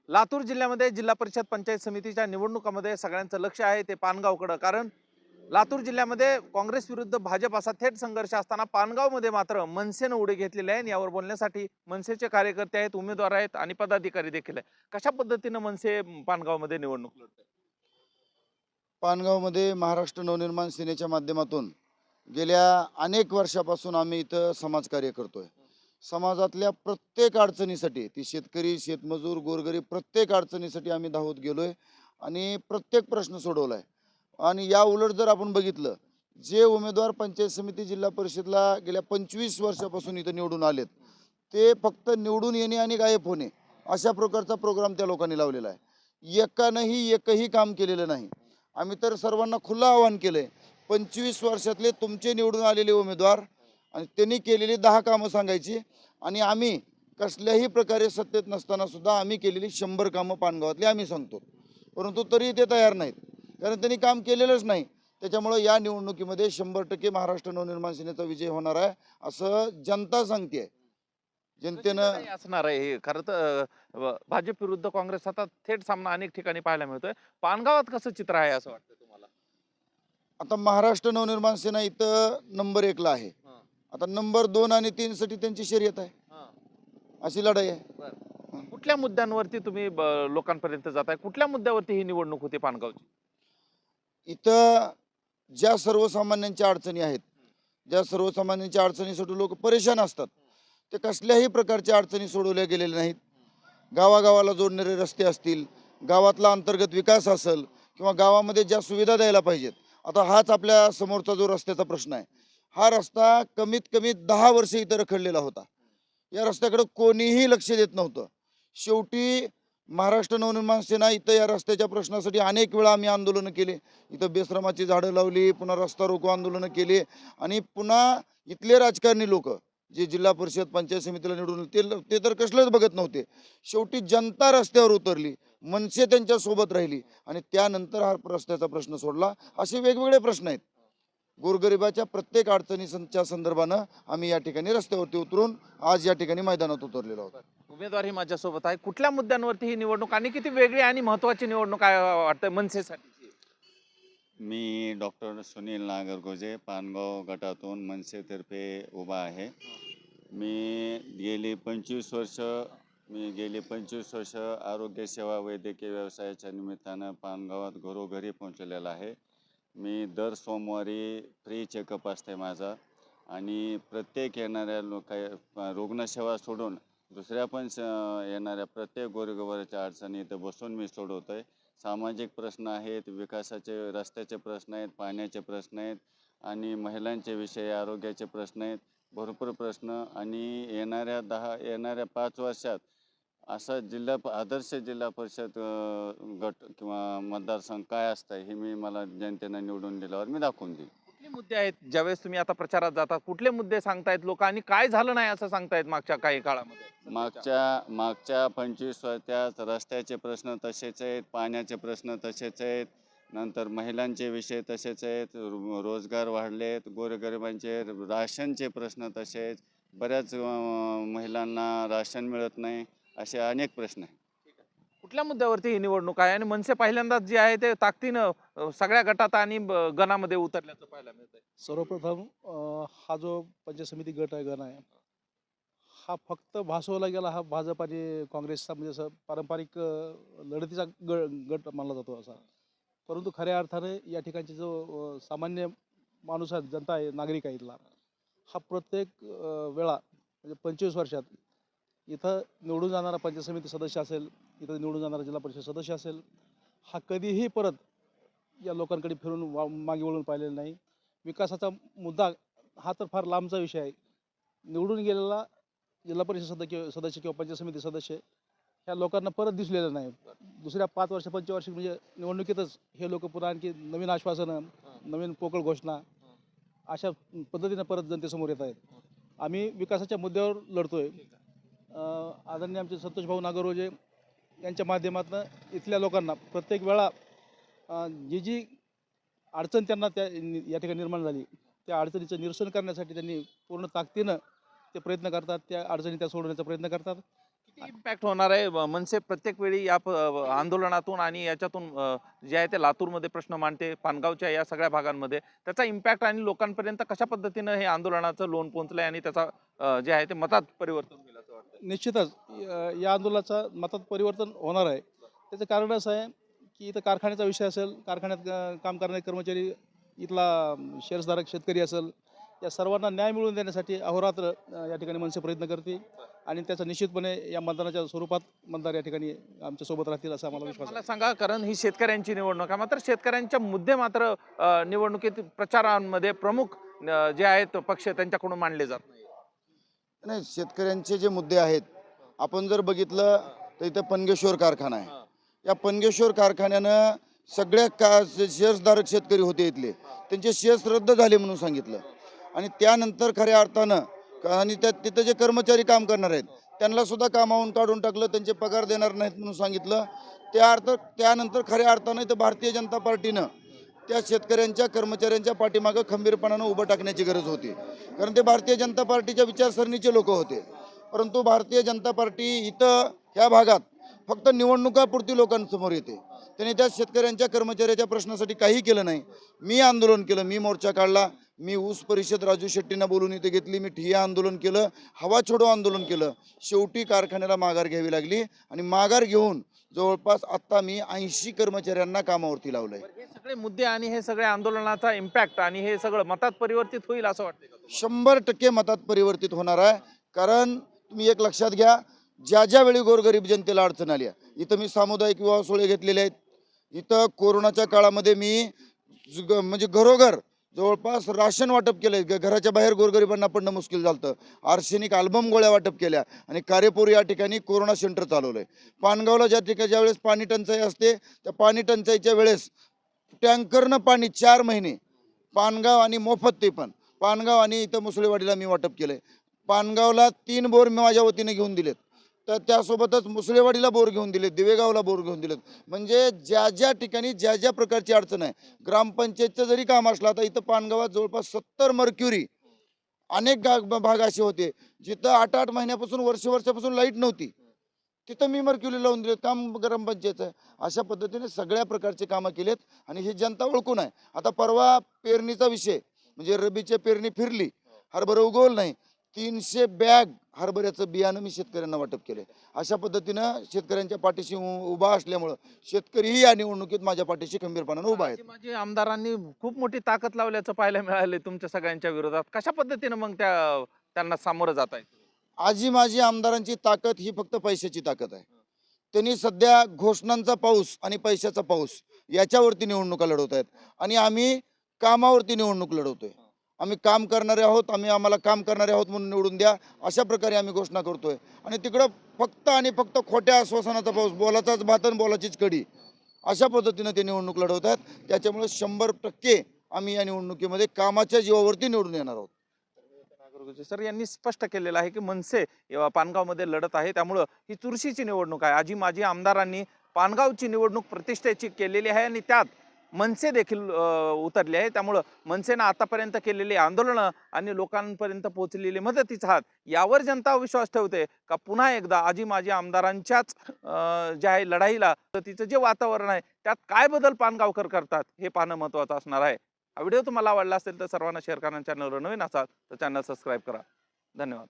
लातूर जिल्ह्यामध्ये जिल्हा परिषद पंचायत समितीच्या निवडणुकामध्ये सगळ्यांचं लक्ष आहे ते पानगावकडे. कारण लातूर जिल्ह्यामध्ये काँग्रेस विरुद्ध भाजप असा थेट संघर्ष असताना पानगावमध्ये मात्र मनसेनं उडी घेतलेली आहे. यावर बोलण्यासाठी मनसेचे कार्यकर्ते आहेत, उमेदवार आहेत आणि पदाधिकारी देखील आहे. कशा पद्धतीनं मनसे पानगावमध्ये निवडणूक लढते? पानगावमध्ये महाराष्ट्र नवनिर्माण सेनेच्या माध्यमातून गेल्या अनेक वर्षापासून आम्ही इथं समाजकार्य करतोय. समाजातल्या प्रत्येक अडचणीसाठी, ती शेतकरी, शेतमजूर, गोरगरीब प्रत्येक अडचणीसाठी आम्ही धावत गेलोय आणि प्रत्येक प्रश्न सोडवलाय. आणि या उलट जर आपण बघितलं, जे उमेदवार पंचायत समिती जिल्हा परिषदला गेल्या 25 वर्षापासून इथं निवडून आलेत, ते फक्त निवडून येणे आणि गायब होणे अशा प्रकारचा प्रोग्राम त्या लोकांनी लावलेला आहे. एकानंही एकही काम केलेलं नाही. आम्ही तर सर्वांना खुलं आवाहन केलंय, 25 वर्षातले तुमचे निवडून आलेले उमेदवार आणि त्यांनी केलेली 10 कामं सांगायची आणि आम्ही कसल्याही प्रकारे सत्तेत नसताना सुद्धा आम्ही केलेली 100 कामं पानगावातली आम्ही सांगतो. परंतु तरी ते तयार नाहीत, कारण त्यांनी काम केलेलंच नाही. त्याच्यामुळं या निवडणुकीमध्ये 100% महाराष्ट्र नवनिर्माण सेनेचा विजय होणार आहे असं जनता सांगते. जनतेनं काय असणार आहे हे? खरं तर भाजप विरुद्ध काँग्रेस आता थेट सामना अनेक ठिकाणी पाहायला मिळतोय. पानगावात कसं चित्र आहे असं वाटतं तुम्हाला? आता महाराष्ट्र नवनिर्माण सेना इथं नंबर 1ला आहे. हां, आता नंबर 2 आणि 3 साठी त्यांची शर्यत आहे, हां. अशी लढाई आहे. बरं. कुठल्या मुद्द्यांवरती तुम्ही लोकांपर्यंत जाताय? कुठल्या मुद्द्यावरती ही निवडणूक होती पानगावची? इथं ज्या सर्वसामान्यांच्या अडचणी आहेत, ज्या सर्वसामान्यांच्या अडचणीसाठी लोक परेशान असतात, ते कसल्याही प्रकारच्या अडचणी सोडवल्या गेलेल्या नाहीत. गावागावाला जोडणारे रस्ते असतील, गावातला अंतर्गत विकास असेल किंवा गावामध्ये ज्या सुविधा द्यायला पाहिजेत. आता हाच आपल्या समोरचा जो रस्त्याचा प्रश्न आहे, हा रस्ता कमीत कमी 10 वर्ष इथं रखडलेला होता. या रस्त्याकडे कोणीही लक्ष देत नव्हतं. शेवटी महाराष्ट्र नवनिर्माण सेना इथं या रस्त्याच्या प्रश्नासाठी अनेक वेळा आम्ही आंदोलनं केले. इथं बेशरमाची झाडं लावली, पुन्हा रस्ता रोको आंदोलनं केली आणि पुन्हा इथले राजकारणी लोक जे जिल्हा परिषद पंचायत समितीला निवडून ते तर कसलंच बघत नव्हते. शेवटी जनता रस्त्यावर उतरली, मनसे त्यांच्या सोबत राहिली आणि त्यानंतर हा रस्त्याचा प्रश्न सोडला. असे वेगवेगळे प्रश्न आहेत. गोरगरिबाच्या प्रत्येक अडचणीच्या संदर्भानं आम्ही या ठिकाणी रस्त्यावरती उतरून आज या ठिकाणी मैदानात उतरलेलो आहोत. उमेदवार ही माझ्यासोबत आहे. कुठल्या मुद्द्यांवरती ही निवडणूक आणि किती वेगळी आणि महत्वाची निवडणूक आहे वाटतं मनसेसाठी? मी डॉक्टर सुनील नागरगोजे पानगाव गटातून मनसेतर्फे उभा आहे. मी गेली 25 वर्ष आरोग्य सेवा वैद्यकीय व्यवसायाच्या निमित्तानं पानगावात घरोघरी पोहोचलेला आहे. मी दर सोमवारी फ्री चेकअप असते माझा आणि प्रत्येक येणाऱ्या रुग्णसेवा सोडून दुसऱ्या पण येणाऱ्या प्रत्येक गोरगरिबाच्या अडचणी इथं बसून मी सोडवतो आहे. सामाजिक प्रश्न आहेत, विकासाचे रस्त्याचे प्रश्न आहेत, पाण्याचे प्रश्न आहेत आणि महिलांचे विषय, आरोग्याचे प्रश्न आहेत. भरपूर प्रश्न आणि येणाऱ्या 5 वर्षात असा आदर्श जिल्हा परिषद गट किंवा मतदारसंघ काय असतं हे मला जनतेनं निवडून दिल्यावर मी दाखवून देईन. कुठले मुद्दे आहेत ज्यावेळेस तुम्ही आता प्रचारात जाता, कुठले मुद्दे सांगतायत लोक आणि काय झालं नाही असं सांगतायत मागच्या काही काळामध्ये? मागच्या 25 वर्षात रस्त्याचे प्रश्न तसेच आहेत, पाण्याचे प्रश्न तसेच आहेत, नंतर महिलांचे विषय तसेच आहेत, रोजगार वाढलेत, गोरगरिबांचे राशनचे प्रश्न तसेच, बऱ्याच महिलांना राशन मिळत नाही, असे अनेक प्रश्न आहेत. कुठल्या मुद्द्यावरती ही निवडणूक आहे आणि मनसे पहिल्यांदाच जे आहे ते ताकदीनं सगळ्या गटात आणि गणामध्ये उतरल्याचं पाहायला मिळतंय? सर्वप्रथम हा जो पंचायत समिती गण आहे, हा फक्त भासवला गेला. हा भाजप आणि काँग्रेसचा म्हणजे असं पारंपरिक लढतीचा गट मानला जातो असा. परंतु खऱ्या अर्थाने या ठिकाणचे जो सामान्य माणूस आहे, जनता आहे, नागरिक आहे इथला, हा प्रत्येक वेळा म्हणजे 25 वर्षात इथं निवडून जाणारा पंचायत समिती सदस्य असेल, इथं निवडून जाणारा जिल्हा परिषद सदस्य असेल, हा कधीही परत या लोकांकडे फिरून मागे वळून पाहिलेला नाही. विकासाचा मुद्दा हा तर फार लांबचा विषय आहे. निवडून गेलेला जिल्हा परिषद सदस्य किंवा पंचायत समिती सदस्य ह्या लोकांना परत दिसलेलं नाही. दुसऱ्या 5 वर्ष पंचवार्षिक म्हणजे निवडणुकीतच हे लोक पुन्हा आणखी नवीन आश्वासनं, नवीन पोकळ घोषणा अशा पद्धतीनं परत जनतेसमोर येत आहेत. आम्ही विकासाच्या मुद्द्यावर लढतोय. आदरणीय आमचे संतोषभाऊ नागरगोजे यांच्या माध्यमातून इथल्या लोकांना प्रत्येक वेळा जी अडचण त्यांना या ठिकाणी निर्माण झाली, त्या अडचणीचं निरसन करण्यासाठी त्यांनी पूर्ण ताकदीनं ते प्रयत्न करतात. त्या अडचणी सोडवण्याचा प्रयत्न करतात. इम्पॅक्ट होणार आहे मनसे प्रत्येक वेळी या आंदोलनातून आणि याच्यातून जे आहे ते लातूरमध्ये प्रश्न मांडते, पानगावच्या या सगळ्या भागांमध्ये त्याचा इम्पॅक्ट आणि लोकांपर्यंत कशा पद्धतीनं हे आंदोलनाचं लोन पोहोचलंय आणि त्याचा जे आहे ते मतात परिवर्तन होईल असं वाटतं? निश्चितच या आंदोलनाचं मतात परिवर्तन होणार आहे. त्याचं कारण असं आहे की इथं कारखान्याचा विषय असेल, कारखान्यात काम करणारे कर्मचारी, इथला शेअर्सधारक शेतकरी असेल, या सर्वांना न्याय मिळवून देण्यासाठी अहोरात्र या ठिकाणी मनसे प्रयत्न करते आणि त्याचा निश्चितपणे या मतदानाच्या स्वरूपात मतदार या ठिकाणी आमच्यासोबत राहतील असा आम्हाला विश्वास आहे. मला सांगा, कारण ही शेतकऱ्यांची निवडणूक आहे, मात्र शेतकऱ्यांच्या मुद्दे मात्र निवडणुकीत प्रचारांमध्ये प्रमुख जे आहेत पक्ष त्यांच्याकडून मांडले जात नाही. नाही, शेतकऱ्यांचे जे मुद्दे आहेत, आपण जर बघितलं तर इथं पनगेश्वर कारखाना आहे. या पनगेश्वर कारखान्यानं सगळ्या शेअर्सधारक शेतकरी होते इथले, त्यांचे शेअर्स रद्द झाले म्हणून सांगितलं. आणि त्यानंतर खऱ्या अर्थानं आणि तिथं जे कर्मचारी काम करणार आहेत त्यांना सुद्धा कामावून काढून टाकलं, त्यांचे पगार देणार नाहीत म्हणून सांगितलं. त्यानंतर खऱ्या अर्थानं इथं भारतीय जनता पार्टीनं त्या शेतकऱ्यांच्या कर्मचाऱ्यांच्या पाठीमागं खंबीरपणानं उभं टाकण्याची गरज होती, कारण ते भारतीय जनता पार्टीच्या विचारसरणीचे लोक होते. परंतु भारतीय जनता पार्टी इथं ह्या भागात फक्त निवडणुकापुरती लोकांसमोर येते. त्यांनी त्या शेतकऱ्यांच्या कर्मचाऱ्याच्या प्रश्नासाठी काही केलं नाही. मी आंदोलन केलं, मी मोर्चा काढला, मी ऊस परिषद राजू शेट्टींना बोलून इथे घेतली, मी ठिय्या आंदोलन केलं, हवा छोडो आंदोलन केलं. शेवटी कारखान्याला माघार घ्यावी लागली आणि माघार घेऊन जवळपास आत्ता मी 80 कर्मचाऱ्यांना कामावरती लावलंय. हे सगळे मुद्दे आणि हे सगळे आंदोलनाचा इम्पॅक्ट आणि हे सगळं मतात परिवर्तित होईल असं वाटतं का तुम्हाला? 100% मतात परिवर्तित होणार आहे. कारण तुम्ही एक लक्षात घ्या, ज्या वेळी गोरगरीब जनतेला अडचण आली आहे, इथं मी सामुदायिक विवाह सोहळे घेतलेले आहेत. इथं कोरोनाच्या काळामध्ये मी म्हणजे घरोघर जवळपास राशन वाटप केलंय. घराच्या बाहेर गोरगरिबांना पडणं मुश्किल झालं. आर्सेनिक अल्बम गोळ्या वाटप केल्या आणि कारेपूर या ठिकाणी कोरोना सेंटर चालवलंय. पानगावला ज्यावेळेस पाणी टंचाई असते, त्या पाणी टंचाईच्या वेळेस टँकरनं पाणी 4 महिने पानगाव आणि मोफत, ते पण पानगाव आणि इथं मुसळेवाडीला मी वाटप केलंय. पानगावला 3 बोर मी माझ्या वतीने घेऊन दिलेत, तर त्यासोबतच मुसळेवाडीला बोर घेऊन दिलेत, दिवेगावला बोर घेऊन दिलेत. म्हणजे ज्या ठिकाणी ज्या प्रकारची अडचण आहे, ग्रामपंचायतचं जरी काम असलं, तर इथं पानगावात जवळपास 70 मर्क्युरी अनेक भाग असे होते जिथं 8-8 महिन्यापासून वर्षापासून लाईट नव्हती. तिथं मी मर्क्युरी लावून दिलेत, काम ग्रामपंचायत आहे. अशा पद्धतीने सगळ्या प्रकारचे कामं केलेत आणि ही जनता ओळखून आहे. आता परवा पेरणीचा विषय म्हणजे रबीची पेरणी फिरली, हरभरा उगवलं नाही, 300 बॅग हरभऱ्याचं बियाणं मी शेतकऱ्यांना वाटप केले. अशा पद्धतीनं शेतकऱ्यांच्या पाठीशी उभा असल्यामुळं शेतकरीही या निवडणुकीत माझ्या पाठीशी खंबीरपणानं उभा आहेत. माझे आमदारांनी खूप मोठी ताकद लावल्याचं पाहायला मिळाले तुमच्या सगळ्यांच्या विरोधात. कशा पद्धतीनं मग त्यांना सामोरं जात आहे? माझी आमदारांची ताकद ही फक्त पैशाची ताकद आहे. त्यांनी सध्या घोषणांचा पाऊस आणि पैशाचा पाऊस याच्यावरती निवडणुका लढवत आहेत आणि आम्ही कामावरती निवडणूक लढवतोय. आम्ही काम करणारे आहोत, आम्हाला काम करणारे आहोत म्हणून निवडून द्या, अशा प्रकारे आम्ही घोषणा करतोय. आणि तिकडं फक्त आणि फक्त खोट्या आश्वासनाचा पाऊस, बोलाचाच भात आणि बोलाचीच कडी, अशा पद्धतीनं ते निवडणूक लढवत आहेत. त्याच्यामुळे 100% आम्ही या निवडणुकीमध्ये कामाच्या जीवावरती निवडून येणार आहोत. सर यांनी स्पष्ट केलेलं आहे की मनसे पानगावमध्ये लढत आहे, त्यामुळं ही चुरशीची निवडणूक आहे. आजी माजी आमदारांनी पानगावची निवडणूक प्रतिष्ठेची केलेली आहे आणि त्यात मनसे देखील उतरले आहे. त्यामुळं मनसेनं आतापर्यंत केलेली आंदोलनं आणि लोकांपर्यंत पोहोचलेली मदतीचा हात यावर जनता विश्वास ठेवते का पुन्हा एकदा आजी माजी आमदारांच्याच जे आहे लढाईला तिचं जे वातावरण आहे त्यात काय बदल पानगावकर करतात हे पाहणं महत्त्वाचं असणार आहे. हा व्हिडिओ तुम्हाला आवडला असेल तर सर्वांना शेअर करा. चॅनलवर नवीन असाल तर चॅनल सबस्क्राईब करा. धन्यवाद.